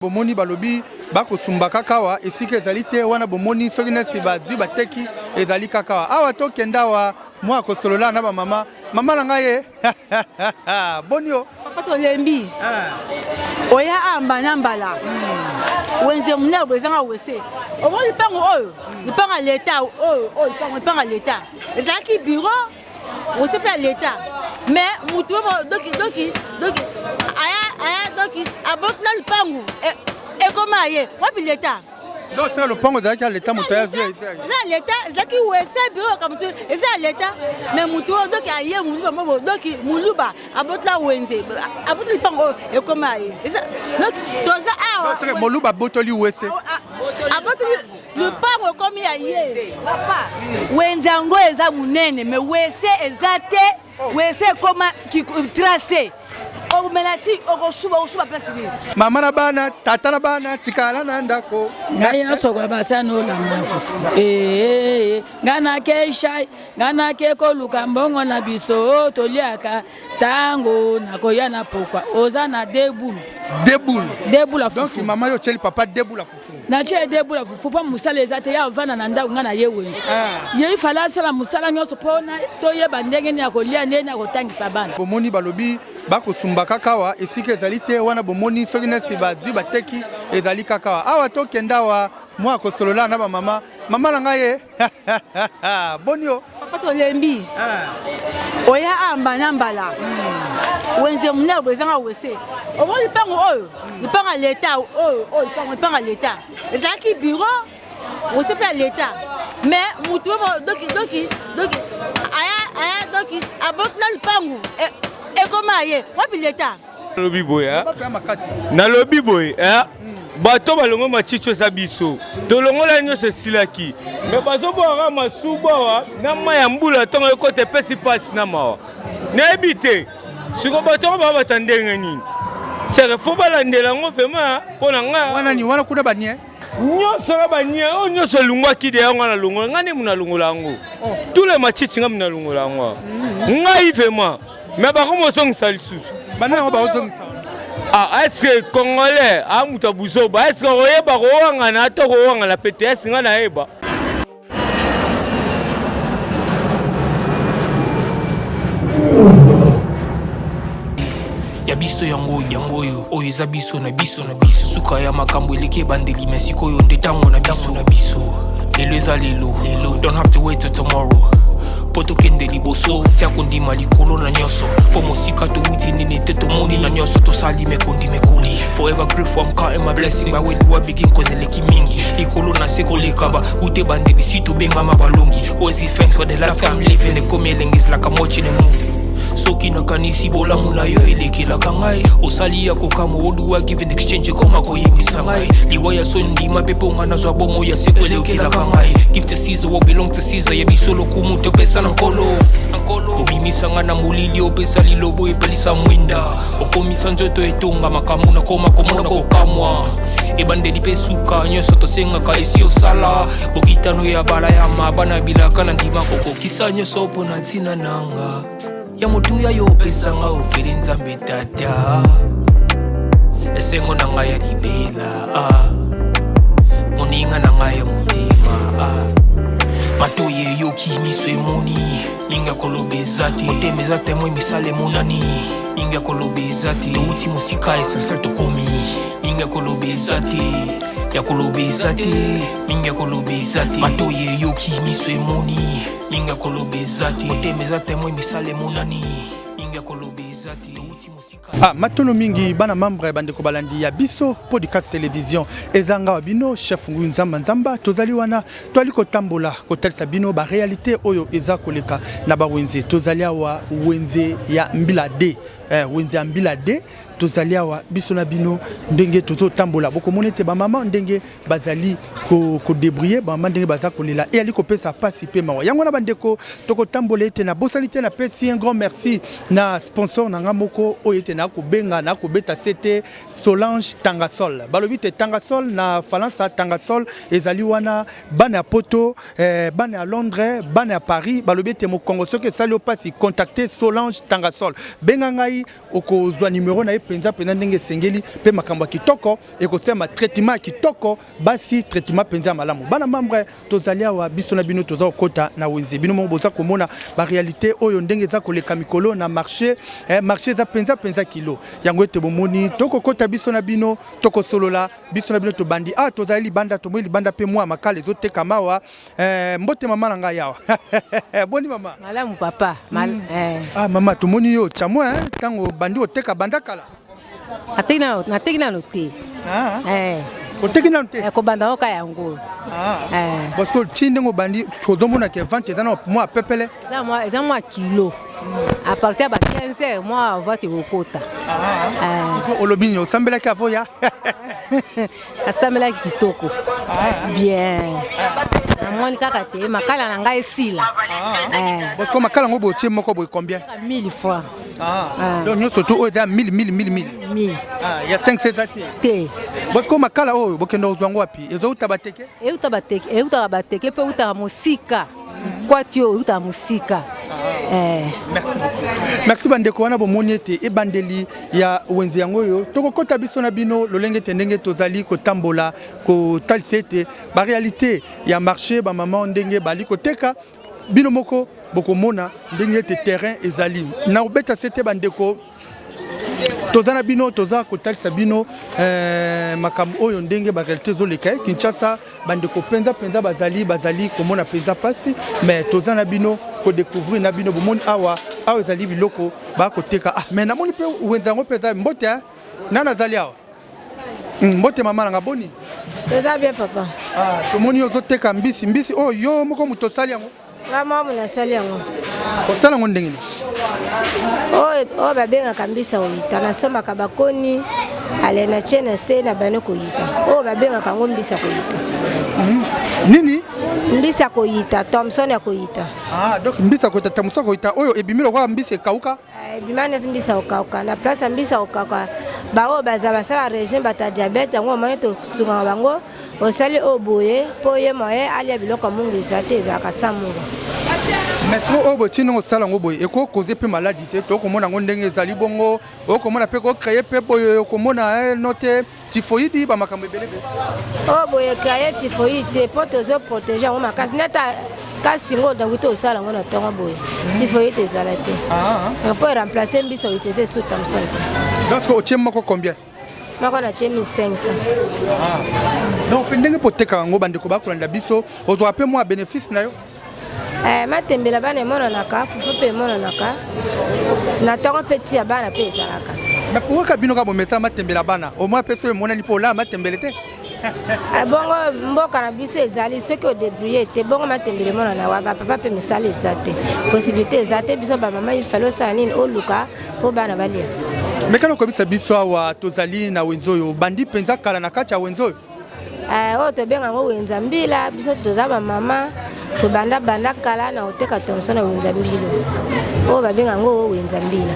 Bomoni balobi bako sumba kakawa esika ezali te wana bomoni soki nesi bazwi bateki ezali kakawa awa to kenda wa mwa kosolola na ba mama na ngai bonio papa to lembi oya amba na mbala wenze mna bwezanga wese omo lipango oyo lipanga leta oyo lipanga leta ezaki bureau wose pe leta mais mutu doki aya doki abotla lipango e koma ye wapi leta donc c'est le pango zaki à l'état moto ya zia za leta zaki wese bureau comme tu eza leta mais mutu doki aye muluba mo doki muluba abotla wenze abotla lipango e koma ye donc toza awa donc moluba botoli wese abotla lipango komi aye papa wenzango eza munene mais wese ezate wese koma ki tracé o melati o suba place ni mama na bana tata na bana tikala na ndako ngai na sokola basano la mafufu ngana ke shai ngana ke ko lukambongo na biso toliaka tango na koya na pokwa oza na deboul la fufu donc mama yo cheli papa deboul la fufu na che deboul la fufu pa musala ezate ya vana na ndako ngana yewenzi ye ifala sala musala nyoso pona to yeba ndenge ni akolia ndeni akotangisa bana bomoni balobi bako sumba kakawa esika ezali te wana bomoni soki nesi bazwi bateki ezali kakawa awa to kenda wa mwa kosolola na ba mama na ngai bonio papa to lembi oya amba na mbala wenze mna bwezanga wese omo lipango oyo lipanga leta oyo lipanga leta ezaki bureau wose pe leta mais mutu doki aya doki abotla lipango e koma ye wapi leta nalobi boye nalobi boye bato balongo machicho eza biso tolongola nyonso esilaki me bazobwaka masubawa na mai ya mbula ntongo ekota epesi pasi na mawa nayebi te siko bato yango baa bata ndenge nini sere fo balandela yango vraimen mpo na ngai wana kuna banie nyonso na banie oyo nyonso elungwaki de yango nalongola ngai nde munalongola yango tule machichi ngai munalongola yango ngai vraimen me bakomosongisa lisusu banango baozongisa est-ce que congolais a muta buzoba est-ce que oyeba kowanga na to kowanga la PTS nga na yeba ya biso yango oyo eza biso na biso suka ya makambo eleki ebandeli mesiko oyo nde ntango na biso lelo eza lelo don't have to wait till tomorrow poto kende liboso tia kondima likolo na nyonso po mosika towuti nini te tomoni na nyonso tosali mekoli forever grateful I'm counting my blessing ba when you begin cause eleki mingi likolo na se kolekaba ute bandeli si tobengama balongi always give thanks for the life I'm living the coming is like I'm watching a movie soki nakanisi bolamu na yo elekelaka ngai osali ya kokama oduwa give in exchange koma koyebisa ngai liwa ya so ndima mpe mpo nga nazwa bomo ya seko elekelaka ngai give to Caesar what belong to Caesar ya biso lokumu topesa na nkolo obimisa nga na molili opesa lilobo epelisa mwinda okomisa nzoto etonga makambo na koma komona kokamwa ebandeli mpe suka nyonso tosengaka esi osala bokitano ya bala ya mabana bilaka na ndima kokokisa nyonso mpo na ntina nanga ya motuya yo opesanga ofeli nzambe tata esengo na ngai ya libela moninga na ngai ya motima matoye eyoki miso emoni mingi akoloba eza te motema eza temo emisala emonani mingi akoloba eza te touti mosika essentiel tokomi mingi akoloba eza te yakoloba eza te mingi akoloba eza te matoye eyoki miso emoni mingi akoloba eza te motema eza temo emisala emonani mingi akoloba eza te touti mosika matono mingi bana membre bandeko balandi ya biso podcast télévision ezanga wa bino chef Ngui Nzamba tozali wana toali kotambola kotalisa bino ba réalité oyo eza koleka na ba wenze tozali wa wenze ya mbila de wenze ya mbila de tozali awa biso na bino ndenge tozo tambola boko monete ba mama ndenge bazali ko débrouiller ba mama ndenge baza kolela et ali kopesa pasi pe mawa yango na bandeko toko tambola ete na bosalité na pesi un grand merci na sponsor na ngamoko oyete na ko benga na ko beta c'était Solange Tangasol balobi te Tangasol na Falansa Tangasol ezali wana bana poto bana à Londres bana à Paris balobi te mo Congo soki sali opasi contacter Solange Tangasol benga ngai ngai okozwa numéro na ye penza penza ndenge sengeli pe makambo kitoko ekosema traitement kitoko basi traitement penza malamu bana membre tozali awa biso na bino toza okota na wenze bino mo boza komona ba réalité oyo ndenge za koleka mikolo na marché marché za penza kilo yango ete bomoni toko kota biso na bino toko solola biso na bino to bandi tozali libanda to mo libanda pe moi makale zo teka mawa mbote mama nanga yawa boni mama malamu papa mama tomoni yo chamo tango bandi oteka banda kala natekina no te otekina no te ko banda oka yango parce que tindingo bandi tozomona ke vente za na moi pepele za moi kilo à partir de 15 heures moi on va te rekota olobini osambela ka voya asambela kitoko bien namoni kaka te makala na ngai esila parce que makala ngo botie moko boy combien 1000 fois donc nous surtout oza 1000 1000 il y a 5 te parce que makala oyo bokenda ozwango wapi ezo utabateke utabateke pe utaka musika kwatio utaka musika merci bandeko wana bomoni ete ebandeli ya wenze yango yo tokokota biso na bino lolenge tendenge tozali kotambola kotalisa ete ba réalité ya marché ba mama ndenge bali koteka bino moko bokomona ndenge ete terrain ezali na obeta sete bandeko tozana bino toza kotalisa bino makambo oyo ndenge ba réalité zoleka Kinshasa bandeko penza bazali komona penza pasi mais tozana bino ko découvrir na bino bomoni awa ezali biloko ba koteka mais namoni pe wenzango penza mbote nana zali awa mbote mama nanga boni toza bien papa tomoni ozoteka mbisi oyo yo moko muto sali yango ngama muna sali yango osala ngo ndenge oyo babengaka mbisa oyita nasombaka bakoni ale na chene se na bane koyita oyo babengaka ngo mbisa koyita nini mbisa koyita Thomson ya koyita donc mbisa koyita Thomson koyita oyo ebimilo kwa mbisa ekauka ebimane mbisa okauka na place mbisa okauka bao baza basala régime bata diabète yango mane to sunga bango osali oboye po ye moye ali biloko mungu ezate ezaka samunga mais so obo tino osala ngo boye eko causer pe maladie te to komona ngo ndenge ezali bongo okomona pe ko créer pe boye okomona note typhoïde ba makambo belebe oboye créer typhoïde po tozo protéger ngo makasi neta kasi ngo da wito osala ngo na tongo boye typhoïde ezala te po remplacer mbiso iteze sous Thomson donc o tiem moko combien mako na 1500 donc ndenge poteka ngo bandeko bakolanda biso ozwa pe moi bénéfice na yo matembela bana emonanaka fufu mpe emonanaka na ntongo mpe tia bana mpe ezalaka mais pourquoi bino ka bomesa matembela bana au moins pe so emonani mpo ola matembele te bongo mboka na biso ezali soki odébrouille te bongo matembele emonana wa bapapa mpe misala eza te possibilité eza te biso bamama ifale osala nini oluka mpo bana balia mais kala okobisa biso awa tozali na wenze oyo bandi mpenza kala na kati ya wenze oyo oyo tobenga yango wenza mbila biso toza bamama tobanda kala na oteka Thomson na wenza mbilo oyo babenga yango wenza mbila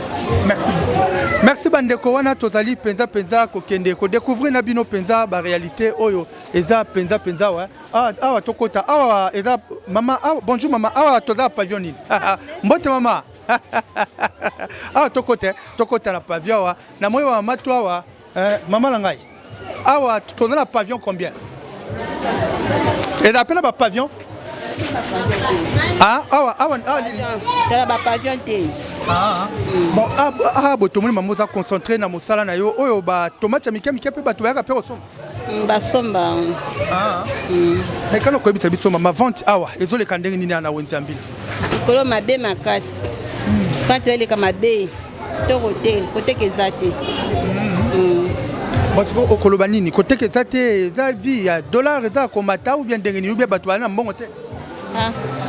merci bandeko wana tozali penza kokende kodécouvrir na bino penza ba réalité oyo eza penza wa awa tokota awa eza mama bonjour mama awa toza pavillon nini mbote mama awa tokota na pavillon wa na moyo wa mama to awa mama na ngai awa toza na pavillon combien et appelle ba pavillon awa tala ba pavillon te bon botomoni mamo za concentré na mosala na yo oyo ba tomate mike pe bato bayaka pe osomba basomba mais kana koyebisa biso mama vente awa ezoleka ndenge nini na wenze mbili ikolo mabe makasi quand eleka mabe toko te koteka eza te parce que okoloba nini koteka eza te eza vie ya dollar eza komata ou bien ndenge nini ou bien bato bali na mbongo te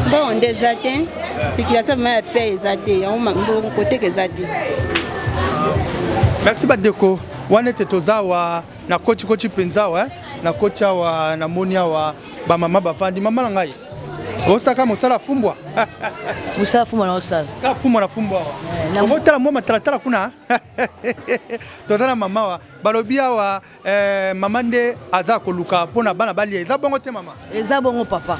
mbongo nde eza te circulation ma ya pe eza te yango mbongo koteka eza te merci bandeko wana ete toza awa na koti mpenza awa na koti awa na moni awa bamama bavandi mama na ngai osaka mosala fumbwa musala fumbwa na osala ka fumbwa na fumbwa awa okotala mwa matalatala kuna toza na mama awa balobi awa mama nde aza koluka mpona bana balia eza bongo te mama eza bongo papa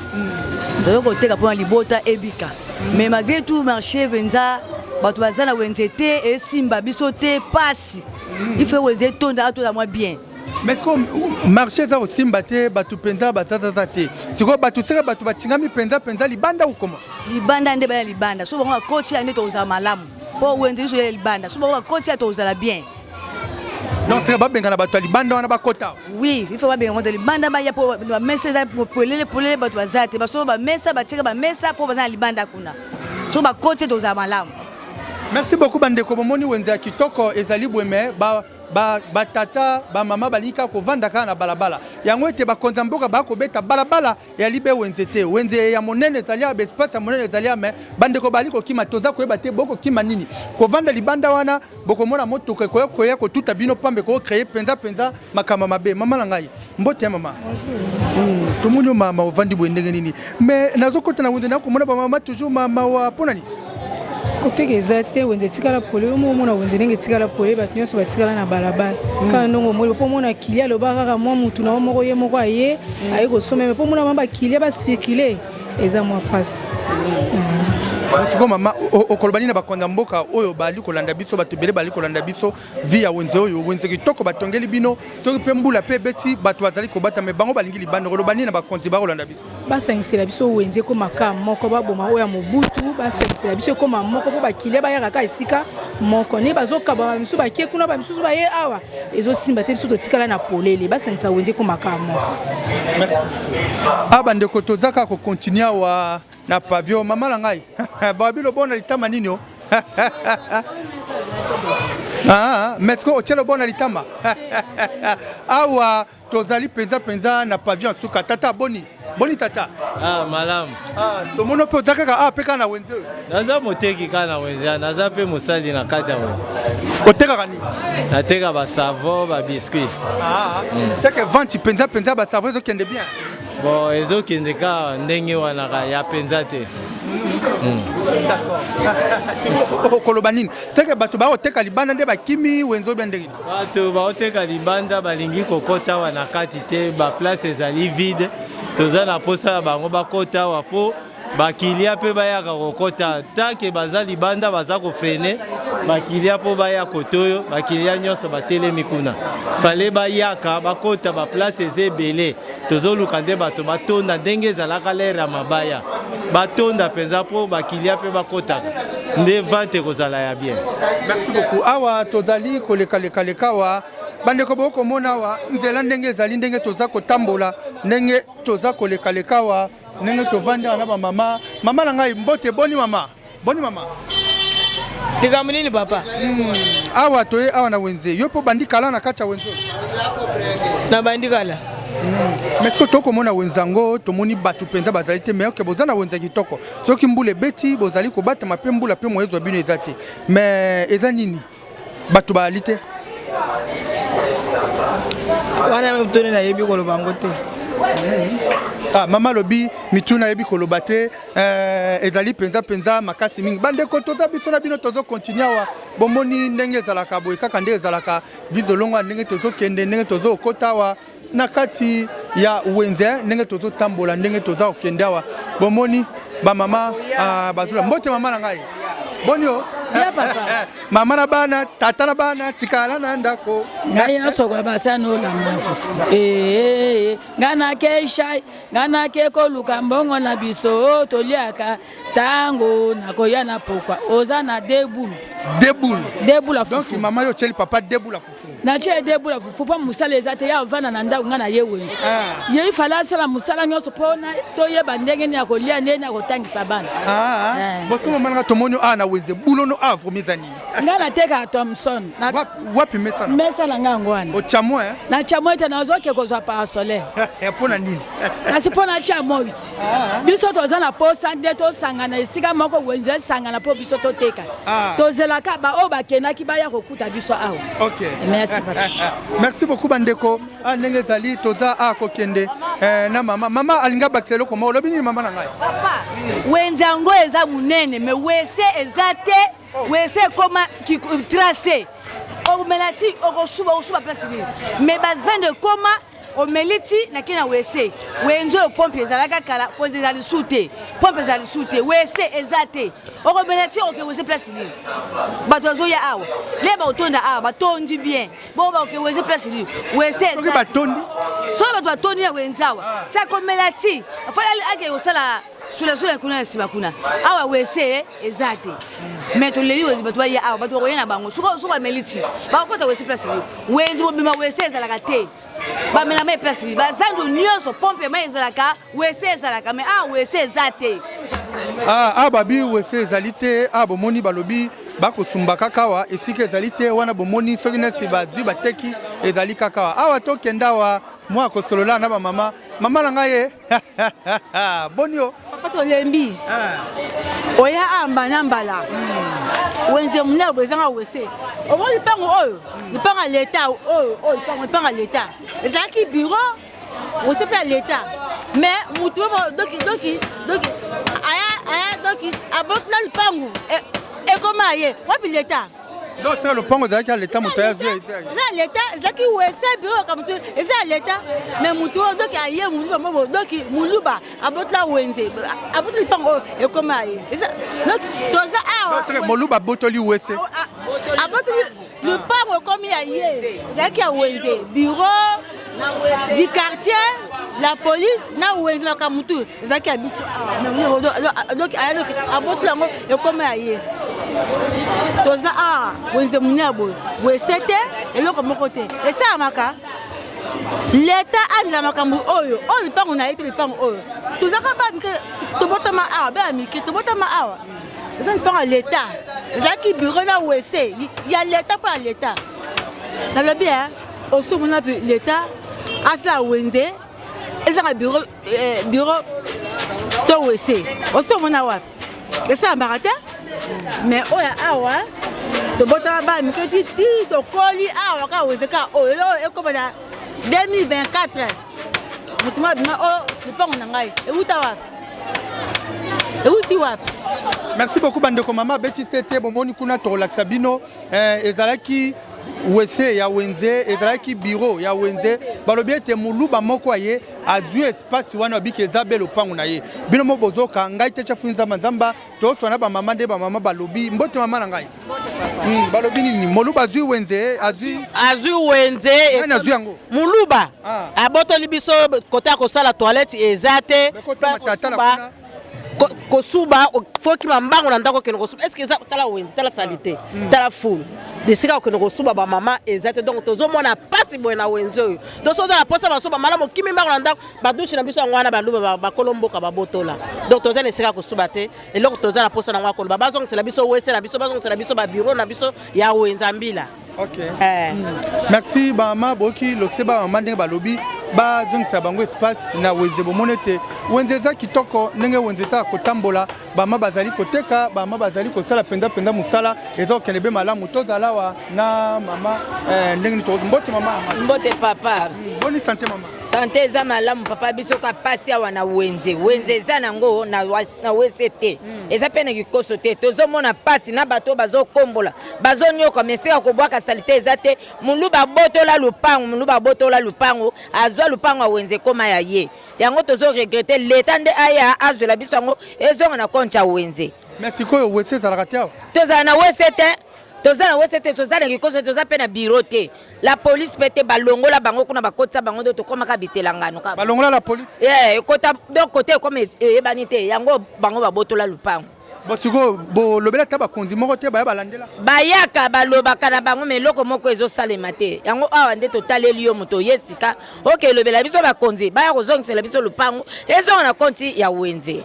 toyo koteka mpona libota ebika mais malgré tout marché penza bato baza na wenze te esimba biso te pasi il faut wenze tonda atola mwa bien. Mais est-ce que marché za osimba te batu penza bazaza te siko batu sera batu batingami penza libanda ou comment? Libanda nde baya libanda so bango coach ande to za malamu po wenze so libanda so bango coach to za la bien. Donc c'est pas benga na batu libanda wana bakota. Oui, il faut pas benga libanda ba ya po ba mesa za polele batu bazate ba so ba mesa ba tika ba mesa po ba za libanda kuna. So ba coach to za malamu. Merci beaucoup bandeko bomoni wenze ya kitoko ezali bweme ba tata ba mama balika ko vanda kana na balabala yango ete ba konza mboka ba ko beta balabala ya libe wenze te wenze ya monene ezali ya espace ya monene ezali ya me bandeko baliko kima toza ko eba te boko kima nini ko vanda libanda wana boko mona moto ko ya ko tuta bino pambe ko créer penza makama mabe mama na ngai mbote mama bonjour tomunyo mama ovandi bwendenge nini mais nazokota na wenze na ko mona ba mama toujours mama wa ponani côté exact wenze tikala pole mona wenze ndenge tikala pole bat nyonso batikala na balabala kana ndongo moli po mona kilia loba kaka mwa mutu na moko ye moko aye aye ko someme po mona mamba kilia ba circuler eza mwa passe siko mama okolobani na bakonda mboka oyo bali kolanda biso bato bele bali kolanda biso via wenze oyo wenze kitoko batongeli bino soki pe mbula pe beti bato bazali kobata me bango balingi libanda kolobani na bakonzi ba kolanda biso basangisela biso wenze ko makam moko baboma oya mobutu basangisela biso ko moko po bakilia ba yaka esika moko ne bazokaba biso bakie kuna ba biso ba ye awa ezo simba te biso to tikala na polele basangisa wenze ko makam moko. Merci. Abande ko tozaka ko continuer wa na pavio mama la ngai babilo bona litama nini o mesko ochelo bona litama awa tozali penza na pavio suka tata boni tata malamu to mono pe ozaka peka na wenze naza moteki kana wenze naza pe musali na kati ya wenze oteka kani nateka ba savon ba biscuit c'est que vente penza ba savon zo kende bien bon ezokende ka ndenge wana ka ya penza te. D'accord. Kolobanine c'est que bato ba oteka libanda nde bakimi wenzo bien ndenge bato ba oteka libanda balingi kokota wana kati te ba place ezali vide toza na posa bango bakota wapo bakilia pe bayaka kokota take baza libanda baza kofrene bakilia po baya kotoyo bakilia nyonso batelemi kuna fale bayaka bakota ba place ezebele tozoluka nde bato batonda ndenge ezalaka lere ya mabaya batonda penza po bakilia pe bakotaka nde vente kozala ya bien. Merci beaucoup. Awa tozali koleka wa bandeko boko mona wa nzela ndenge ezali ndenge toza kotambola ndenge toza koleka wa ndenge tovanda na ba mama na ngai mbote boni mama likambo nini papa awa toye awa na wenze yo po bandikala na kacha wenze na bandikala mais ce que toko mona wenzango tomoni batu penza bazali te mais que bozana wenza kitoko soki mbule beti bozali ko bata mape mbula pe moyezo bino ezate mais eza nini batu balite wana mtoni na yebi ko lobango te mama lobi mituna yebi ko lobate ezali penza makasi mingi bande ko toza biso na bino tozo continuer wa bomoni ndenge ezalaka boy kaka ndenge ezalaka vizolonga ndenge tozo kende ndenge tozo kotawa na kati ya wenze ndenge tozo tambola ndenge toza okendawa bomoni ba mama bazula mbote mama na ngai bonio ya papa mama na bana tata na bana tikala na ndako ngai na sokola basana olanga fufu ngana ke shai ngana ke ko lukambongo na biso toliaka tango na koya na pokwa oza na deboul fufu donc mama yo cheli papa deboul fufu na che deboul fufu pa musala ezate ya vana na ndako ngana ye wenzi ye ifala sala musala nyoso pona toyeba ndenge ni akolia ndeni akotangisa bana bosko mama na tomonyo na wenze bulono avre mizani ngana teka Thompson na wapi mesa na ngangwana o chamo na chamo ite na zoke ko za pa sole pona nini kasi pona chamo ite biso toza na posa nde to sangana esika moko wenze sangana po biso to teka tozela ka ba o bakenaki ba ya kokuta biso awa. OK. Merci papa. Merci beaucoup bandeko. Ndenge zali toza kokende na mama alinga bakselo ko lobi ni mama na ngai. Papa wenzango eza munene me wese ezate wese koma ki tracer o melati o suba place ni me bazande koma omeliti na kina wese wenzo pompe ezalaka kala pompe ezali sute pompe ezali sute wese ezate okomelati oke wese place ni bato azoya awa le baotonda awa batondi bien bo baoke wese place ni wese ezate batondi so bato batondi ya wenzawa sa komelati afala ake osala sula kuna ya siba kuna awa wese ezate mais to leyi wese bato ya awa bato koyena bango suko meliti bakota wese place ni wenzi bobima wese ezalaka te ba mena me place ni bazandu nyonso pompe mai ezalaka wese ezalaka mais wese ezate babi wese ezalite bomoni balobi bakosumba kakawa esika ezalite wana bomoni soki nesi bazwi bateki ezali kakawa awa tokenda wa mwa kosolola na bamama mama na ngai bonio papa tolembi oya amba na mbala wenze muna bwezanga wese omo lipango oyo lipanga leta oyo lipanga leta ezalaki bureau wese pe leta mais mutu doki aya doki abotla lipango ekoma ye wapi leta donc c'est le pango ezalaki ya leta moto ya zwi eza leta ezalaki wese bureau ka mutu eza leta mais mutu doki aye muluba mobo doki muluba abotla wenze abotla lipango ekoma ye donc toza awa moluba botoli wese abotli lipango ekomi ya ye ezalaki ya wenze bureau du quartier la police na wenze makamutu ezalaki ya biso donc abotla yango ekoma ya ye toza wenze munyabo wesete eloko moko te esalamaka leta andela makambo oyo lipango na ye te lipango oyo tozaka bamike tobotama awa bamike tobotama awa eza lipango ya leta ezalaki bureau na wese ya leta mpo ya leta nalobi osomona mpe leta asala wenze ezaka bureau to wese osomona wapi esalamaka te mais oyo awa tobotama bamike titi tokoli awa ka wenze ka oyo ekoma na 2024 mutu abima oyo lipango na ngai euta wapi euti wapi. Merci beaucoup bandeko mama beti sete bomoni kuna tolakisa bino ezalaki wese ya wenze ezalaki bureau ya wenze balobi ete muluba moko aye azwi espace wana biki ezabe lopango na ye bino mo bozoka ngai te chafunza manzamba toswana ba mama nde ba mama balobi mbote mama na ngai balobi nini muluba azwi wenze azwi wenze nani azwi yango muluba abotoli biso kota kosala toilette ezate kota matata na kuna kosuba foki mambango na ndako keno kosuba est-ce que ça tala wenze tala salite tala full desika keno kosuba ba mama ezate donc tozo mona pasi boye na wenze oyo donc soza na posa basoba malamu kimi mbango na ndako badushi na biso ngwana baluba ba kolomboka ba botola donc toza nesika kosuba te eloko toza na posa na ngwa kolo bazong c'est la biso wese na biso bazong c'est la biso ba bureau na biso ya wenze mbila. Ok. Merci Bama Boki lo seba mama ndenge balobi ba zongisa bango espace na wenze bomonete wenze za kitoko ndenge wenze za kotambola bama bazali koteka bama bazali kosala penza musala ezo kenebe malamu tozalawa na mama ndenge to mbote mama mbote papa bonne santé mama santé za malamu papa biso ka pasi awa na wenze za nango na wesete eza pene kikoso te tozomona pasi na bato bazokombola bazonyoka mesika kobwaka salite ezate muluba botola lupango azwa lupango wenze koma ya ye yango tozo regretter leta nde aya azwela biso yango ezonga na koncha wenze. merci koyo wese zarakatiao tozana na wesete tozana wesete tozana kikoso toza pe na bureau te la police pete balongola bango kuna bakotsa bango do to koma ka bitelangano ka balongola la police kota donc côté comme ebani te yango bango babotola lupango bosiko bolobela ta bakonzi moko te baya balandela bayaka balobaka na bango mais loko moko ezosalema te yango awa nde totaleli yo moto yesika oke lobela biso bakonzi baya kozongisela biso lupango ezonga na konti ya wenze.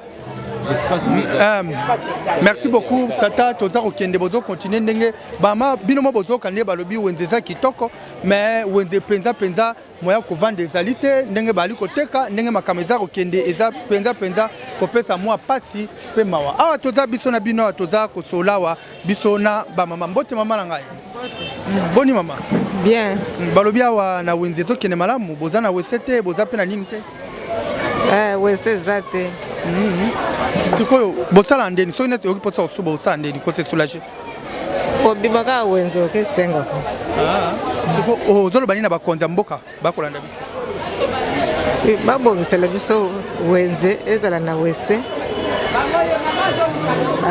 Merci beaucoup tata toza kokende bozo continuer ndenge bama bino mo bozo kande balobi wenze za kitoko mais wenze penza moya ko vendre ezali te ndenge bali koteka ndenge makameza kokende eza penza kopesa mwa pasi pe mawa awa toza biso na bino toza kosolawa biso na ba mama mbote mama na ngai boni mama bien balobi awa na wenze zo kende malamu boza na wesete boza pe na nini te wese zate Tiko bosala ndeni so nesi okiposa osuba osala ndeni ko se soulager obimaka wenzo ke sengo tiko ozolo bani na bakonza mboka bakolanda biso Si babongisela biso wenze ezala na wese.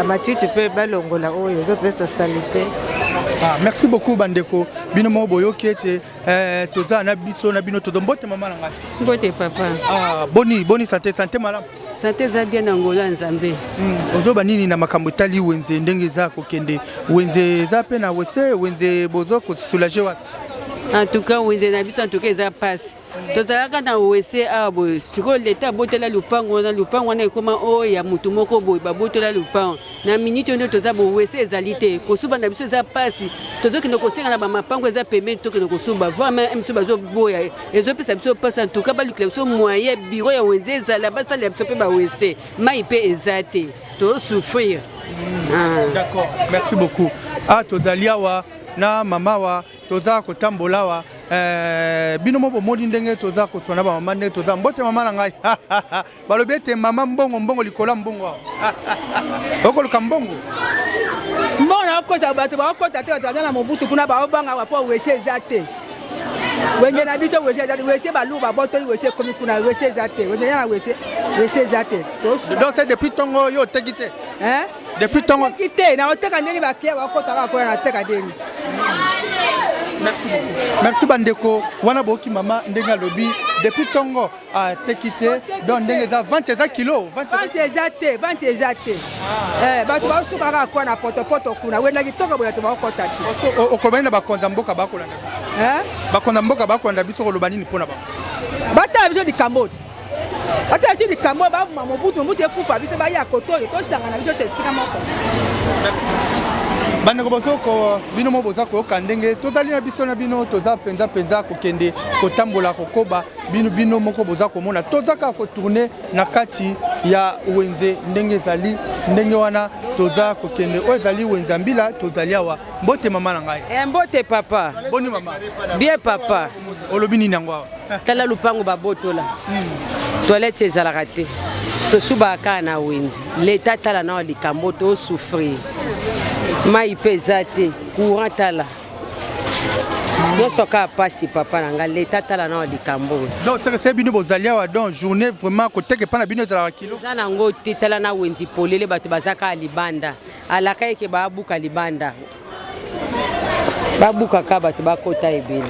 Amatiti pe balongola oyo ezopesa salite. Merci beaucoup bandeko. Bino mo boyoki ete toza na biso na bino todo mbote mama na ngai. Mbote papa. Boni santé malamu. Santé za bien ngolo nzambe. Ozoba nini na makambo tali wenze ndenge za kokende wenze za pe na wese wenze bozo ko soulager wa. En tout cas wenze na biso en tout cas eza passe. Tozalaka na wese abo siko leta botela lupango na ekoma oyo ya mutu moko boye babotela lupango na minute nde toza bo wese ezalite kosuba na biso eza pasi tozokende kosenga na bamapango eza pembeni tokende kosuba vraiment biso bazoboya ezopesa biso pasi en tout cas balukila biso moyen biro ya wenze ezala basalela biso mpe bawese mai mpe eza te tozosouffrir. D'accord, merci beaucoup. Tozali awa na mama wa toza kotambola wa bino mo bomodi ndenge toza kosona ba mama ndenge toza mbote mama na ngai balobi ete mama mbongo likola mbongo okoluka mbongo mbona okota bato bakota te bato na mobutu kuna baobanga wapo wese ezate wenye na biso wese ezate wese balu babotoli wese komi kuna wese ezate wenye na wese ezate donc c'est depuis tongo yo tekite depuis tongo tekite na oteka ndeni bakia bakota bakona na teka ndeni. Merci bandeko wana boki mama ndenge lobi depuis tongo a tekite donc ndenge za 20 kilo 20 ezate bato basukaka kwa na poto kuna wenda kitoka bola to bakota ti okomena bakonza mboka bakola bakonza mboka bakola biso koloba nini pona ba bata biso di Kambote bata biso di Kambote ba mobutu ekufa biso ba ya kotoyo to sanga na biso tika moko. Bandeko bozoko bino mo bozako kandenge tozali na biso na bino toza penza kokende kotambola kokoba bino moko bozako mona tozaka ko tourner na kati ya wenze ndenge zali ndenge wana toza kokende o zali wenza mbila tozali awa mbote mama na ngai mbote papa boni mama bien papa olobi nini yango awa tala lupango babotola toilette ezalaka te tosubaka na wenze leta tala na likambo to souffrir mai mpe eza te courant tala nyonso kaka pasi papa na ngai leta tala na likambo donc c'est bino bozali awa donc journée vraiment koteke epa na bino ezalaka kilo eza nango te tala na wenzi polele bato baza kaka libanda alaka eke babuka libanda babuka kaka bato bakota ebele.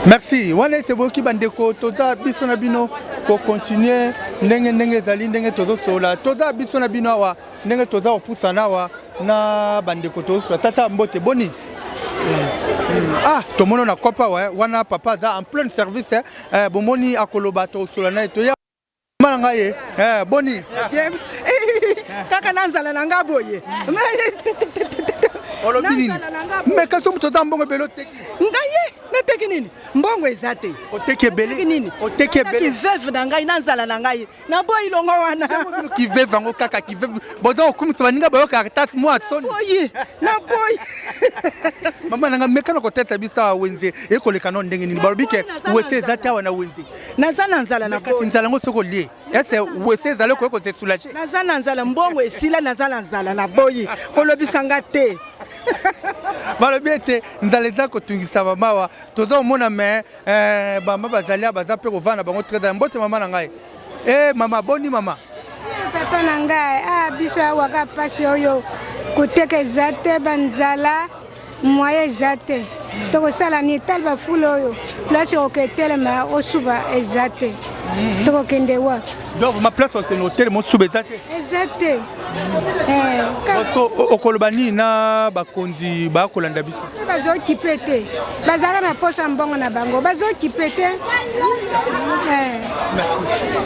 Merci wana ete boki bandeko toza biso na bino ko continuer ndenge ezali ndenge tozosola toza biso na bino awa ndenge toza opusana awa na bandeko tozosola tata mbote boni tomono na kopa wana papa za en plein service bomoni akoloba tozosola na to ya mana ngai boni kaka nanzala na ngaboye olobi nini mais kaso mutoza mbongo belo teki ngaye neteki nini mbongo ezate oteki ebele nini oteki ebele kiveve na ngai nanzala na ngai na boyi longo wana kiveve ngo kaka kiveve boza okumisa baninga bayo caritas moi soni boyi na boyi mama nanga mekana ko teta bisa wenze ekoleka no ndenge nini balobike wese ezate awa na wenze nazana nzala na boyi nzala ngo soko lie ese wese ezale ko se soulager nazana nzala mbongo esila nazana nzala na boyi kolobisanga te balobi ete nzala eza kotungisa mamawa toza omona me bama bazali baza mpe kovanda bango trésor mbote mama na ngai mama boni mama papa na ngai biso awaka pasi oyo koteka eza te banzala moye eza te tokosala ni tala bafule oyo place oketelema osuba eza te tokokende wa donc ma place okende otelema osuba eza te eza te parce que okoloba nini na bakonzi bakolanda biso bazokipe te bazala na posa mbongo na bango bazokipe te.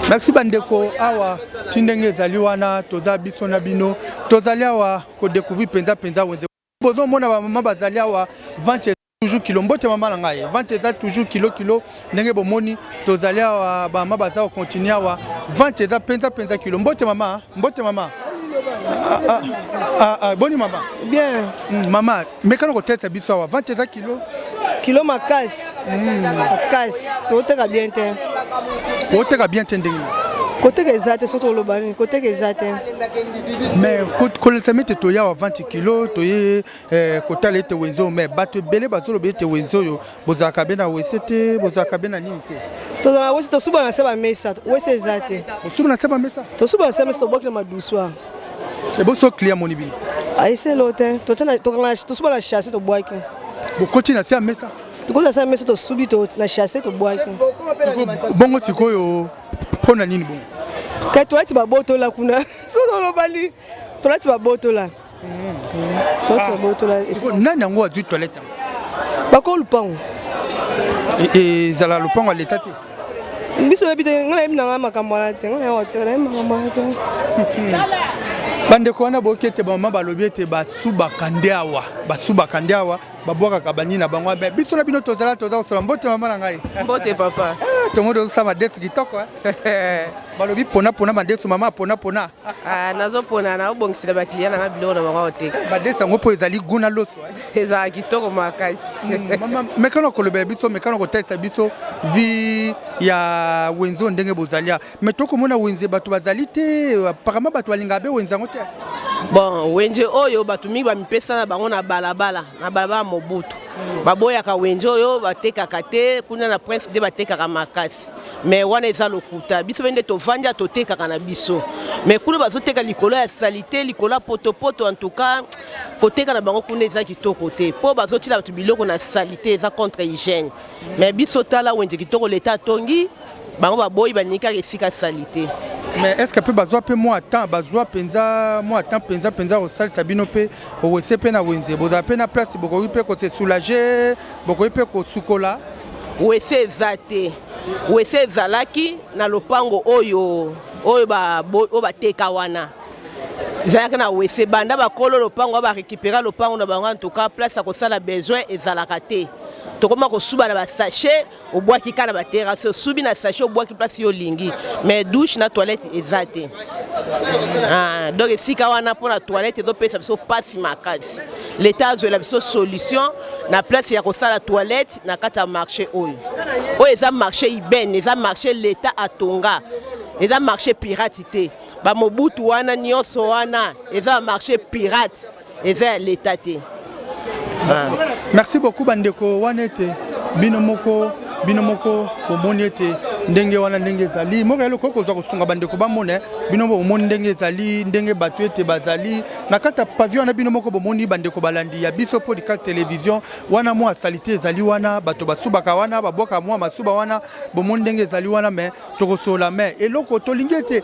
Merci bandeko awa tindenge ezali wana toza biso na bino tozali awa kodécouvrir penza wenze bozomona bamama bazali awa 20 toujours kilo mbote mama na ngai 20 eza toujours kilo ndenge bomoni tozali awa bamama baza continuer awa 20 eza penza kilo mbote mama boni mama bien mama mekana kotesa biso awa 20 eza kilo makasi makasi oteka bien te ndenge Côté que ça, surtout le bal, côté que ça. Mais quand le samedi tu y a 20 kilos, tu y côté les tewenzo, mais battu belé bazolo belé tewenzo yo, bozaka bena wesete, bozaka bena ninte. Tu dans la wese tu suba na seba mesa, wese exacte. Suba na seba mesa. Tu suba na seba mesa tu boki na maduswa. Et bon so client mon ibili. Aí c'est l'autre, tu suba na chasse tu boki. Bon continue na seba mesa. Tu koza seba mesa tu subi tu na chasse tu boki. Bongo sikoyo pona nini bongo. Ka toilette ba boto la kuna. So dans le bali. Toilette ba boto la. Toilette ba boto la. Nani yango azui toilette. Ba ko lupango. Et zala lupango l'état te. Biso ebite ngala imna makambo la te. Ngala hotel makambo la te. Bande ko wana bokete ba mama balobi ete basuba kandeawa, basuba kandeawa, babwaka kabani na bango ba biso na bino tozala toza mbote mama na ngai. Mbote papa. To modo sama desu kitoko balobi pona ma desu mama pona. Nazo pona na obongisela ba client na biloko na bango oteka. Ba desu ngo po ezali guna loso. Eza kitoko makasi. Mama mekano kolobela biso mekano kotelisa biso vi ya wenzo ndenge bozalia. Metoko mona wenze bato bazali te apparemment bato balinga be wenza ngote. Bon, wenje oyo batu mingi bamipesa na bango na balabala Mobutu. Baboyaka wenje oyo batekaka te kuna na prince de batekaka makasi. Mais wana eza lokuta biso bende tovanja totekaka na biso. Mais kuna bazoteka likolo ya salité, likolo ya poto en tout cas koteka na bango kuna eza kitoko te. Po bazotila batu biloko na salité eza contre hygiène. Mais biso tala wenje kitoko l'état tongi bango baboyi banika esika salité. Mais est-ce que peut bazwa pe moi temps bazwa penza au salle sabino pe au CP na wenze boza pe na place boko pe ko se soulager boko pe ko sukola wese zate wese zalaki na lopango oyo ba teka wana zalaka na wese banda ba kolo lopango ba récupérer lopango na bango en tout cas place ko sala besoin ezalaka te. Tokoma ko suba na ba sachet au bois qui kana ba terrasse subi na sachet au bois qui place yo lingi mais douche na toilette ezate donc esika wana pour la toilette ezo pesa biso pasi makasi l'état zo la biso solution na place ya ko sala toilette na kata marché oyo eza marché ibene eza marché l'état atonga eza marché piratité ba Mobutu wana nyonso wana eza marché pirate eza l'état te. Merci beaucoup bandeko wanete binomoko bomoni ete ndenge wana ndenge zali moko eloko kozwa kosunga bandeko bamone binomoko bomoni ndenge zali ndenge bato ete bazali na kata pavillon na binomoko bomoni bandeko balandi ya biso podcast télévision wana mwa salité ezali wana bato basubaka wana babwaka mwa masuba wana bomoni ndenge zali wana mais tokosola mais eloko tolingi ete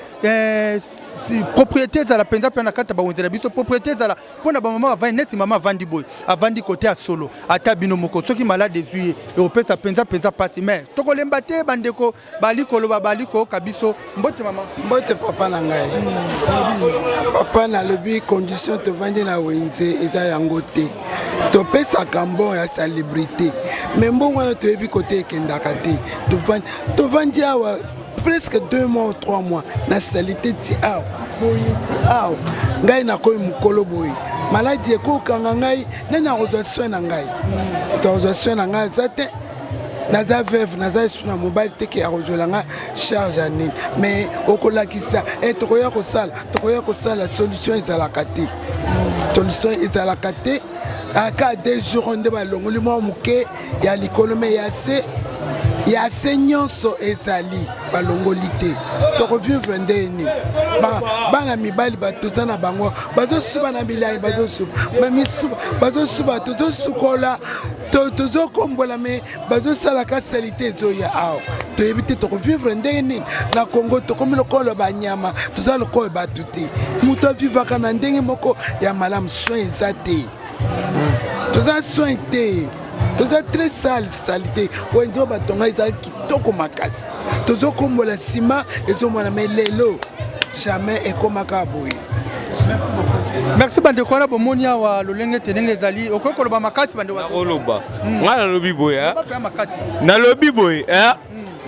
propriété za la penza pe na kata ba wenzela biso propriété za la pona ba mama va neti mama vandi boy avandi côté à solo ata binomoko soki malade désuye et opesa penza pasi mais tokolemba te bandeko baliko loba baliko kabiso mbote mama mbote papa na ngai papa na lobi condition to vandi na wenze eza yango te to pesa kambo ya célébrité mais mbongo wana to yebi côté ekendaka te to vandi awa presque 2 mois ou 3 mois na salité ti awa boye ti awa ngai nakoyi mukolo boye maladie ekokanga ngai nani akozwa soin na ngai tokozwa soin na ngai eza te naza veuve naza esu na mobile te ke akozwela nga charge ya nini mais okolakisa tokoya kosala solution ezalaka te solution ezalaka te aka 2 jours nde balongoli mwa moke ya likolo me ya se nyonso ezali balongoli te tokovivre ndeni bana mibali batoza na bango bazosuba na milai bazosuba tozosukola tozokombola me bazosalaka salite ezoya awa toyebi te tokovivre ndeni na Congo tokomi lokola banyama toza lokola bato te moto avivaka na ndenge moko ya malamu soin eza te toza soin te toza très sale salité wenzo batonga eza kitoko makasi tozokombola nsima ezomona me lelo jamais ekomaka boye. Merci bandeko na bomoni awa lolenge tenenge ezali okokoloba makasi bandeko bakoloba nga nalobi boye nalobi boye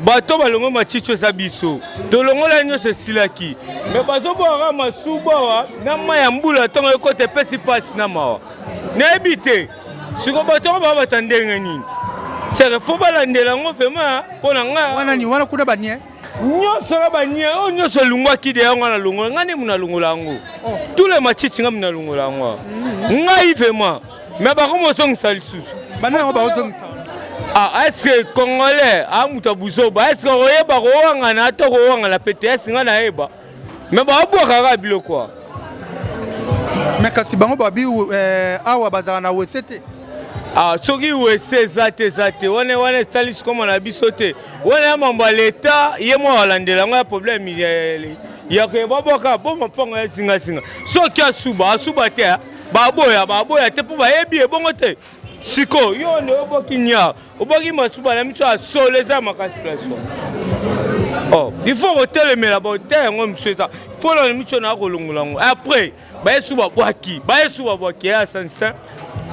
bato balongo machicho eza biso tolongola nyonso esilaki me bazobwaka masubawa na mai ya mbula ntongo ekota epesi pasi na mawa nayebi te siko bato baba batandenge nini sere fo balandela yango vraimen mpo na nga wana kuna banie nyonso na bania o nyonso lungwaki de yango na lungo ngane muna lungola yango tous les matchs nga muna lungola yango ngai vraiment mais ba ko mo song salisusu banana ba ozongisa ah est-ce que congolais a muta buzoba est-ce que oyeba ko wanga na to ko wanga la PTS nga na eba mais ba boka ka biloko mais kasi bango babi awa bazana na wesete ah soki wese zate wane stalis comme na bisote wane mambo l'état yemo walandela ngo ya problème ya ko baboka bomba pongo ya singa soki asuba te baboya te po ba yebi bongo te siko yo ne oboki nya oboki masuba na micho asoleza makasi place oh il faut retelemela ba te ngo mseza faut la micho na kolongola ngo après ba yesuba bwaki ya sansta.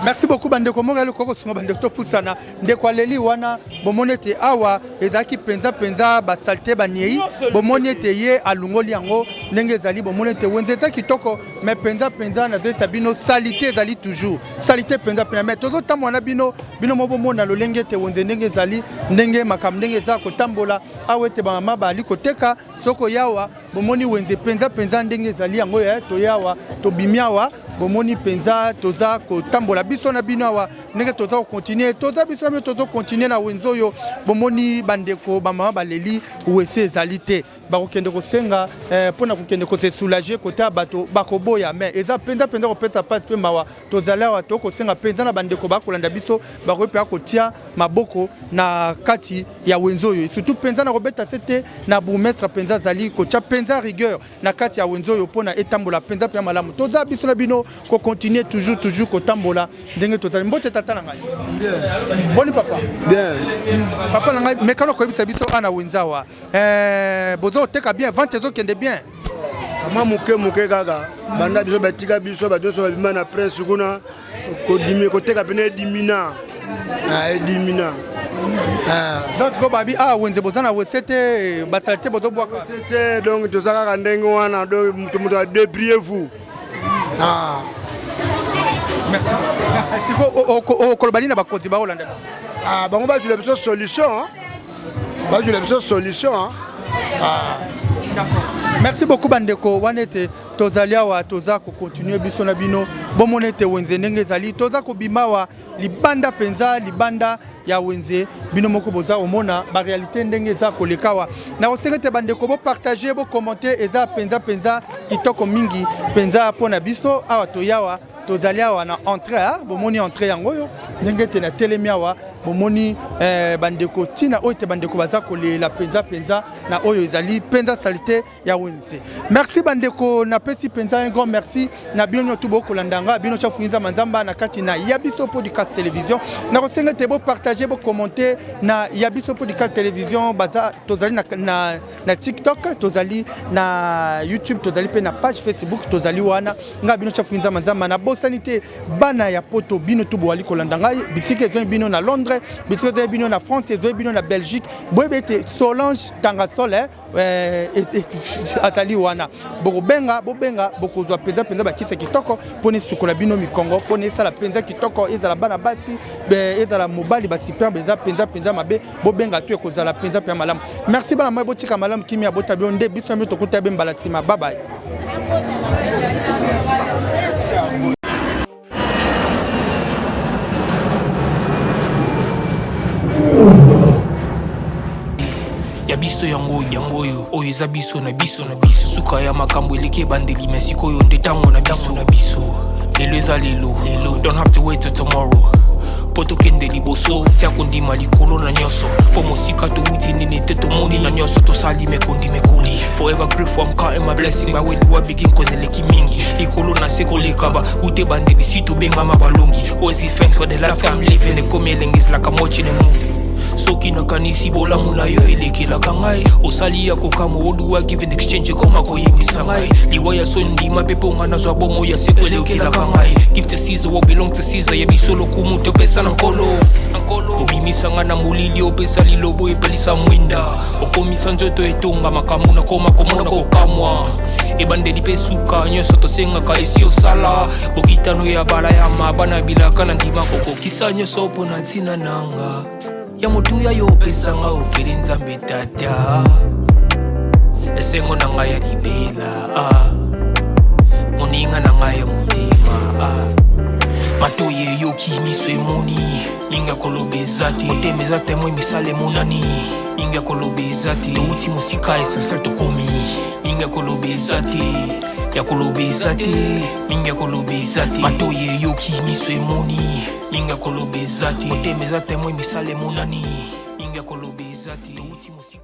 Merci beaucoup bandeko Morel koko sunga bandeko to pusana ndeko aleli wana bomonete awa ezaki penza ba salte ba niei bomonete ye alungoli yango ndenge ezali bomonete wenze kitoko mais penza na de sabino salité ezali toujours salité penza mais tozo tamwa na bino mo bomona lolenge te wenze ndenge ezali ndenge makam ndenge za ko tambola awete ba mama bali koteka soko yawa bomoni wenze penza ndenge ezali yango ya to yawa to bimiawa bomoni penza toza ko tambola biso na bino awa ndenge toza ko continuer toza biso na toza continuer na wenzoyo bomoni bandeko ba mama baleli wese ezalite ba kokende ko senga pona kokende ko se soulager kota bato bakoboya mais eza penza ko pesa passe pe mawa tozala wa to ko senga penza na bandeko ba kolanda biso ba ko pe akotia maboko na kati ya wenzoyo surtout penza na robeta sete na bourgmestre penza zali ko tia penza rigueur na kati ya wenzoyo pona etambola penza pe malamu toza biso na bino ko continuer toujours ko tambola ndenge tozali mbote tata na ngai bien boni papa bien papa na ngai mekano ko bisa biso ana wenzawa bozo teka bien vente zo kende bien mama muke kaka banda biso batika biso badoso babima na presse kuna ko dimi ko teka pene dimina edimina donc ko babi wenze bozana wesete basalite bozo bwaka c'était donc tozaka ndenge wana donc mutu a débriez-vous merci kolobali na bakonzi ba Hollande bango bazula biso solution merci beaucoup bandeko wanete tozali awa toza ko continuer biso na bino bomonete wenze ndenge ezali toza ko bimawa libanda penza libanda ya wenze bino moko boza omona ba réalité ndenge eza kolekawa na osengete bandeko bo partager bo commenter eza penza kitoko mingi penza pona biso awa toyawa tozali awa na entrée bomoni entrée yango yo ndenge te na telemiawa bomoni bandeko tina oite bandeko baza kolela penza na oyo ezali penza salité ya wenze merci bandeko na pesi penza un grand merci na bino to boko landanga bino chafuinza manzamba na kati na Yabiso Podcast Télévision na kosenga te bo partager bo commenter na Yabiso Podcast Télévision baza tozali na TikTok tozali na YouTube tozali pe na page Facebook tozali wana nga bino chafuinza manzamba na sanité bana ya poto bino tubo wali kolandanga bisike zo bino na Londres bisike zo bino na France zo bino na Belgique boyebete Solange Tangasole azali wana bobenga bokozwa penza bakisa kitoko poni sukola bino mikongo poni sala penza kitoko ezala bana basi ezala mobali ba super beza penza mabe bobenga tu ekozala penza pe malamu merci bana mai botika malamu kimi abota blonde biso mito kutabe mbala sima bye bye. Yabiso yangoyo oyo eza biso na biso suka ya makambo eleke bandeli mesiko oyo nde tango na biso lelo eza lelo don't have to wait till tomorrow poto kende liboso tia kondima likolo na nyoso po mosika touti nini te tomoni na nyoso tosali mekoli forever grateful I'm counting my blessing by way do I begin cause eleki mingi likolo na seko lekaba ute bandeli si to benga mabalongi always give thanks for the life I'm living the coming is like I'm watching a movie soki nakanisi bolamu na yo elekelaka ngai osali ya kokamo oduwa give in exchange koma koyebisa ngai liwa ya sondima mpe mpo nga nazwa bomo ya seko elekelaka ngai give to Caesar what belong to Caesar yebiso lokumu topesa na nkolo obimisa nga na molili opesa lilobo epelisa mwinda okomisa nzoto etonga makambo nakoma komona kokamwa ebandeli mpe suka nyonso tosengaka esi osala bokitano ya bala ya mabana bilaka na ndima kokokisa nyonso mpo na ntina nanga ya motu ya yo opesanga ofeli nzambe tata esengo na ngai ya libela moninga na ngai ya motema matoye yoki miso emoni ninga koloba eza te motema eza te moi misala emonani ninga koloba eza te touti mosika essentiel tokomi ninga koloba eza te ya koloba eza te ninga koloba eza te matoye yoki miso emoni ninga koloba eza te motema eza te moi misala emonani ninga koloba eza te touti mosika